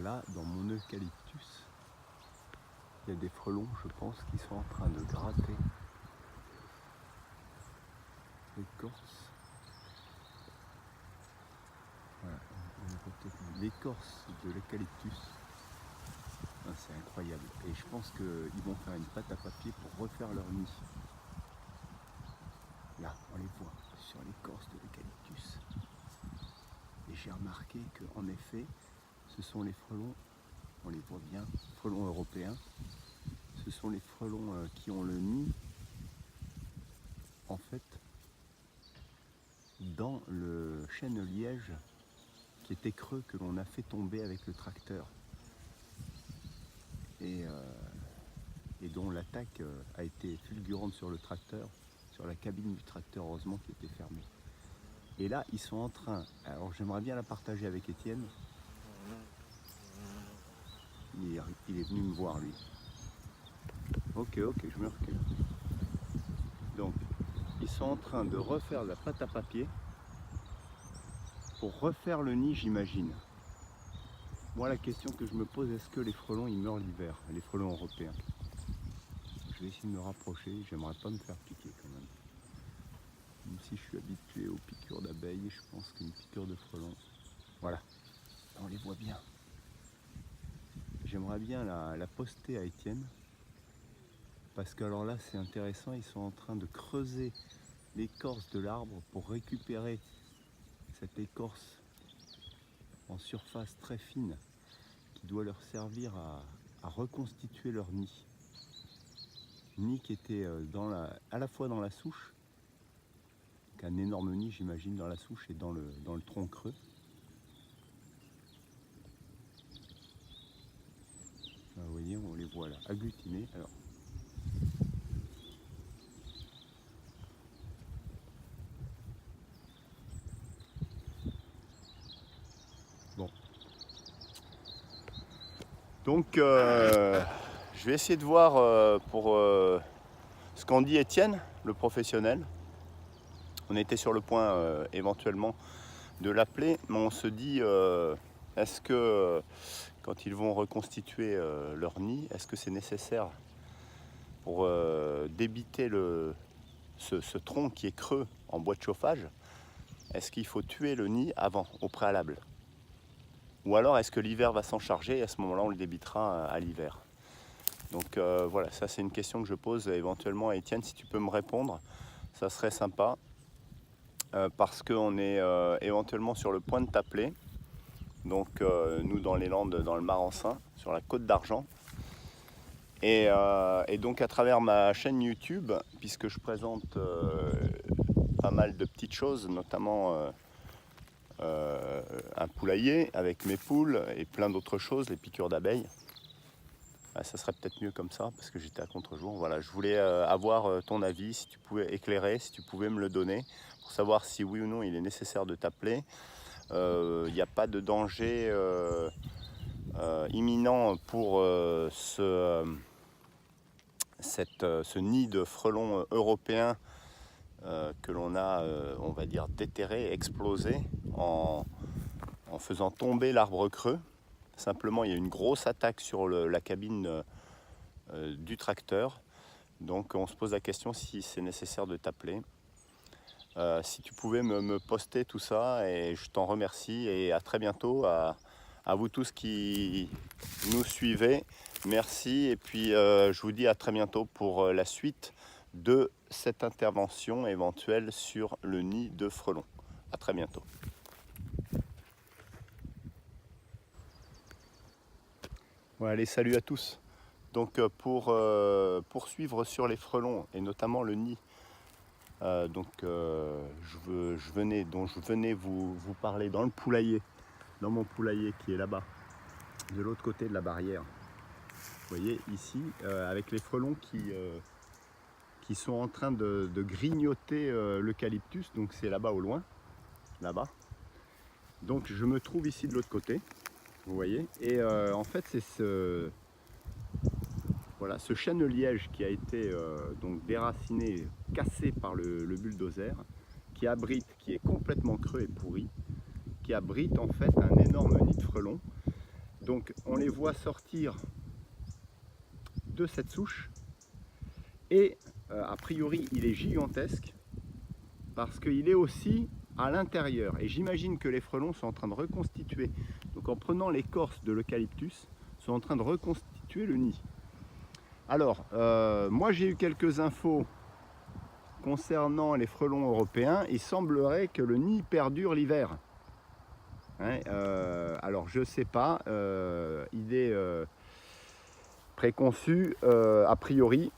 là, dans mon eucalyptus, il y a des frelons, je pense, qui sont en train de gratter l'écorce. Voilà, on voit peut-être l'écorce de l'eucalyptus. C'est incroyable. Et je pense qu'ils vont faire une pâte à papier pour refaire leur nid. Là, on les voit sur l'écorce de l'eucalyptus. Et j'ai remarqué qu'en effet, ce sont les frelons, on les voit bien, frelons européens. Ce sont les frelons qui ont le nid, en fait, dans le chêne-liège qui était creux, que l'on a fait tomber avec le tracteur. Et dont l'attaque a été fulgurante sur le tracteur, sur la cabine du tracteur, heureusement, qui était fermée. Et là, ils sont en train, alors j'aimerais bien la partager avec Étienne. Il est venu me voir, lui. Ok, je me recule. Donc, ils sont en train de refaire la pâte à papier pour refaire le nid, j'imagine. Moi, la question que je me pose, est-ce que les frelons, ils meurent l'hiver, les frelons européens? Je vais essayer de me rapprocher, j'aimerais pas me faire piquer quand même. Même si je suis habitué aux piqûres d'abeilles, je pense qu'une piqûre de frelon, voilà, on les voit bien. J'aimerais bien la poster à Étienne, parce que alors là c'est intéressant, ils sont en train de creuser l'écorce de l'arbre pour récupérer cette écorce en surface très fine qui doit leur servir à reconstituer leur nid. Nid qui était à la fois dans la souche, un énorme nid j'imagine dans la souche et dans le tronc creux. Vous voyez, on les voit là, agglutinés. Alors, bon. Donc, je vais essayer de voir pour ce qu'en dit Étienne, le professionnel. On était sur le point éventuellement de l'appeler, mais on se dit, est-ce que quand ils vont reconstituer leur nid, est-ce que c'est nécessaire pour débiter ce tronc qui est creux en bois de chauffage? Est-ce qu'il faut tuer le nid avant, au préalable? Ou alors est-ce que l'hiver va s'en charger et à ce moment-là on le débitera à l'hiver? Donc voilà, ça c'est une question que je pose éventuellement à Étienne. Si tu peux me répondre, ça serait sympa. Parce qu'on est éventuellement sur le point de t'appeler. Donc nous dans les Landes, dans le Marensin, sur la Côte d'Argent. Et donc à travers ma chaîne YouTube, puisque je présente pas mal de petites choses, notamment un poulailler avec mes poules et plein d'autres choses, les piqûres d'abeilles. Ça serait peut-être mieux comme ça, parce que j'étais à contre-jour. Voilà, je voulais avoir ton avis, si tu pouvais éclairer, si tu pouvais me le donner, pour savoir si oui ou non il est nécessaire de t'appeler. Il n'y a pas de danger imminent pour ce nid de frelons européens que l'on a, on va dire, déterré, explosé en faisant tomber l'arbre creux. Simplement, il y a une grosse attaque sur la cabine du tracteur. Donc, on se pose la question si c'est nécessaire de t'appeler. Si tu pouvais me poster tout ça, et je t'en remercie. Et à très bientôt à vous tous qui nous suivez. Merci. Et puis, je vous dis à très bientôt pour la suite de cette intervention éventuelle sur le nid de frelons. À très bientôt. Voilà, allez, salut à tous. Donc pour poursuivre sur les frelons et notamment le nid, je venais vous parler dans le poulailler, dans mon poulailler qui est là-bas, de l'autre côté de la barrière. Vous voyez ici, avec les frelons qui sont en train de grignoter l'eucalyptus, donc c'est là-bas au loin, là-bas. Donc je me trouve ici de l'autre côté. Vous voyez, et en fait c'est ce chêne-liège qui a été donc déraciné, cassé par le bulldozer, qui est complètement creux et pourri, qui abrite en fait un énorme nid de frelons. Donc Donc on les voit sortir de cette souche. Et a priori il est gigantesque parce qu'il est aussi à l'intérieur. Et j'imagine que les frelons sont en train de reconstituer. Donc en prenant l'écorce de l'eucalyptus, sont en train de reconstituer le nid. Alors, moi j'ai eu quelques infos concernant les frelons européens. Il semblerait que le nid perdure l'hiver. Hein, alors je sais pas, idée préconçue, a priori,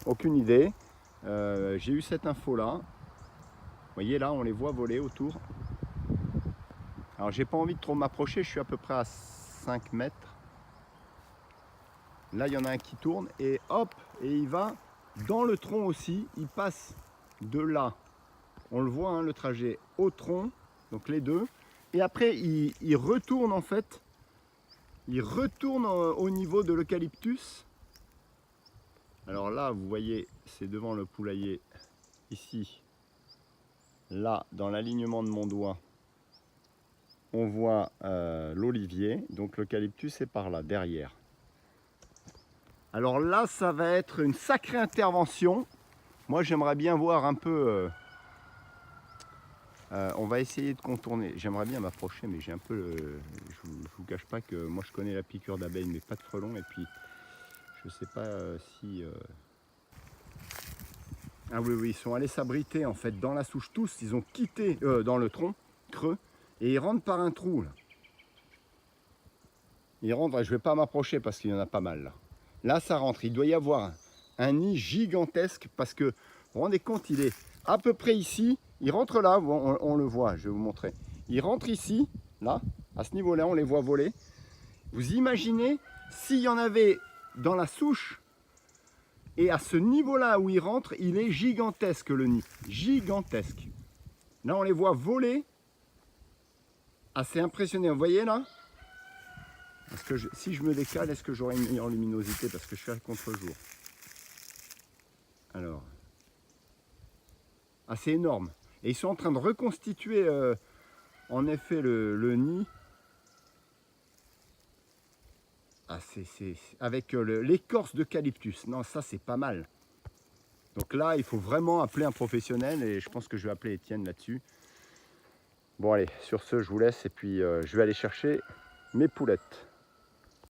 aucune idée. J'ai eu cette info là. Vous voyez là, on les voit voler autour. Alors j'ai pas envie de trop m'approcher, je suis à peu près à 5 mètres. Là il y en a un qui tourne et hop, et il va dans le tronc aussi, il passe de là, on le voit hein, le trajet au tronc, donc les deux, et après il retourne en fait, il retourne au niveau de l'eucalyptus. Alors là vous voyez, c'est devant le poulailler, ici, là dans l'alignement de mon doigt, on voit l'olivier, donc l'eucalyptus est par là, derrière. Alors là, ça va être une sacrée intervention. Moi, j'aimerais bien voir un peu... on va essayer de contourner. J'aimerais bien m'approcher, mais j'ai un peu... je ne vous cache pas que moi, je connais la piqûre d'abeille, mais pas de frelons. Et puis, je ne sais pas si... Ah oui, oui, ils sont allés s'abriter, en fait, dans la souche tous. Ils ont quitté dans le tronc creux. Et ils rentrent par un trou, là. Ils rentrent, je ne vais pas m'approcher parce qu'il y en a pas mal, là. Là, ça rentre. Il doit y avoir un nid gigantesque parce que, vous vous rendez compte, il est à peu près ici. Il rentre là, on le voit, je vais vous montrer. Il rentre ici, là, à ce niveau-là, on les voit voler. Vous imaginez s'il y en avait dans la souche et à ce niveau-là où il rentre, il est gigantesque le nid. Gigantesque. Là, on les voit voler. Assez impressionnant. Vous voyez là? Parce que si je me décale, est-ce que j'aurai une meilleure luminosité parce que je suis à contre-jour? Alors, c'est énorme. Et ils sont en train de reconstituer en effet le nid. Avec l'écorce d'eucalyptus. Non, ça c'est pas mal. Donc là, il faut vraiment appeler un professionnel et je pense que je vais appeler Étienne là-dessus. Bon allez, sur ce, je vous laisse et puis je vais aller chercher mes poulettes.